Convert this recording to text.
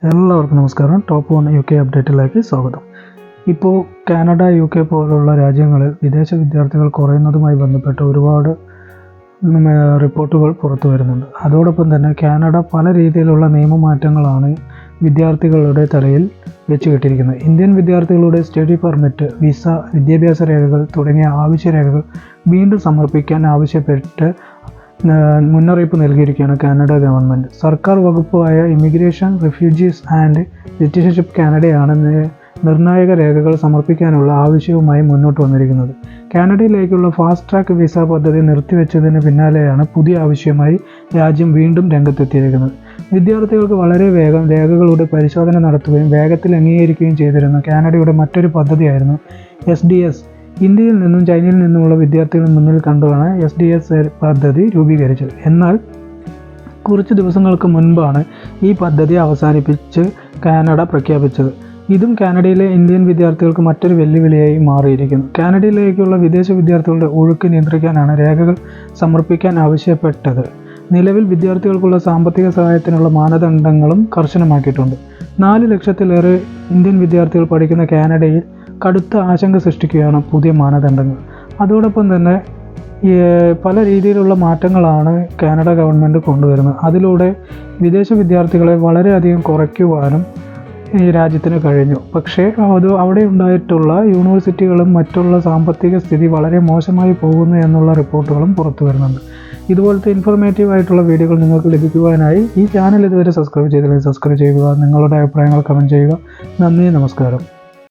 എല്ലാവർക്കും നമസ്കാരം. Top 1 UK അപ്ഡേറ്റിലേക്ക് സ്വാഗതം. ഇപ്പോൾ കാനഡ, UK പോലുള്ള രാജ്യങ്ങളിൽ വിദേശ വിദ്യാർത്ഥികൾ കുറയുന്നതുമായി ബന്ധപ്പെട്ട് ഒരുപാട് റിപ്പോർട്ടുകൾ പുറത്തു വരുന്നുണ്ട്. അതോടൊപ്പം തന്നെ കാനഡ പല രീതിയിലുള്ള നിയമമാറ്റങ്ങളാണ് വിദ്യാർത്ഥികളുടെ തലയിൽ വെച്ച് കെട്ടിയിരിക്കുന്നത്. ഇന്ത്യൻ വിദ്യാർത്ഥികളുടെ സ്റ്റഡി പെർമിറ്റ്, വിസ, വിദ്യാഭ്യാസ രേഖകൾ തുടങ്ങിയ ആവശ്യ രേഖകൾ വീണ്ടും സമർപ്പിക്കാൻ ആവശ്യപ്പെട്ട് മുന്നറിയിപ്പ് നൽകിയിരിക്കുകയാണ് കാനഡ ഗവൺമെൻറ്. സർക്കാർ വകുപ്പായ ഇമിഗ്രേഷൻ, റിഫ്യൂജീസ് ആൻഡ് സിറ്റിസൺഷിപ്പ് കാനഡയാണ് നിർണായക രേഖകൾ സമർപ്പിക്കാനുള്ള ആവശ്യവുമായി മുന്നോട്ട് വന്നിരിക്കുന്നത്. കാനഡയിലേക്കുള്ള ഫാസ്റ്റ് ട്രാക്ക് വിസ പദ്ധതി നിർത്തിവെച്ചതിന് പിന്നാലെയാണ് പുതിയ ആവശ്യമായി രാജ്യം വീണ്ടും രംഗത്തെത്തിയിരിക്കുന്നത്. വിദ്യാർത്ഥികൾക്ക് വളരെ വേഗം രേഖകളുടെ പരിശോധന നടത്തുകയും വേഗത്തിൽ അംഗീകരിക്കുകയും ചെയ്തിരുന്ന കാനഡയുടെ മറ്റൊരു പദ്ധതിയായിരുന്നു SDS. ഇന്ത്യയിൽ നിന്നും ചൈനയിൽ നിന്നുമുള്ള വിദ്യാർത്ഥികൾ മുന്നിൽ കണ്ടുമാണ് SDS പദ്ധതി രൂപീകരിച്ചത്. എന്നാൽ കുറച്ച് ദിവസങ്ങൾക്ക് മുൻപാണ് ഈ പദ്ധതി അവസാനിപ്പിച്ച് കാനഡ പ്രഖ്യാപിച്ചത്. ഇതും കാനഡയിലെ ഇന്ത്യൻ വിദ്യാർത്ഥികൾക്ക് മറ്റൊരു വെല്ലുവിളിയായി മാറിയിരിക്കുന്നു. കാനഡയിലേക്കുള്ള വിദേശ വിദ്യാർത്ഥികളുടെ ഒഴുക്ക് നിയന്ത്രിക്കാനാണ് രേഖകൾ സമർപ്പിക്കാൻ ആവശ്യപ്പെട്ടത്. നിലവിൽ വിദ്യാർത്ഥികൾക്കുള്ള സാമ്പത്തിക സഹായത്തിനുള്ള മാനദണ്ഡങ്ങളും കർശനമാക്കിയിട്ടുണ്ട്. 4 ലക്ഷത്തിലേറെ ഇന്ത്യൻ വിദ്യാർത്ഥികൾ പഠിക്കുന്ന കാനഡയിൽ കടുത്ത ആശങ്ക സൃഷ്ടിക്കുകയാണ് പുതിയ മാനദണ്ഡങ്ങൾ. അതോടൊപ്പം തന്നെ പല രീതിയിലുള്ള മാറ്റങ്ങളാണ് കാനഡ ഗവൺമെൻറ് കൊണ്ടുവരുന്നത്. അതിലൂടെ വിദേശ വിദ്യാർത്ഥികളെ വളരെയധികം കുറയ്ക്കുവാനും ഈ രാജ്യത്തിന് കഴിഞ്ഞു. പക്ഷേ അവിടെ ഉണ്ടായിട്ടുള്ള യൂണിവേഴ്സിറ്റികളും മറ്റുള്ള സാമ്പത്തിക സ്ഥിതി വളരെ മോശമായി പോകുന്നു എന്നുള്ള റിപ്പോർട്ടുകളും പുറത്തു വരുന്നുണ്ട്. ഇതുപോലത്തെ ഇൻഫോർമേറ്റീവ് ആയിട്ടുള്ള വീഡിയോകൾ നിങ്ങൾക്ക് ലഭിക്കുവാനായി ഈ ചാനൽ ഇതുവരെ സബ്സ്ക്രൈബ് ചെയ്തില്ലെങ്കിൽ സബ്സ്ക്രൈബ് ചെയ്യുക. നിങ്ങളുടെ അഭിപ്രായങ്ങൾ കമൻറ്റ് ചെയ്യുക. നന്ദി, നമസ്കാരം.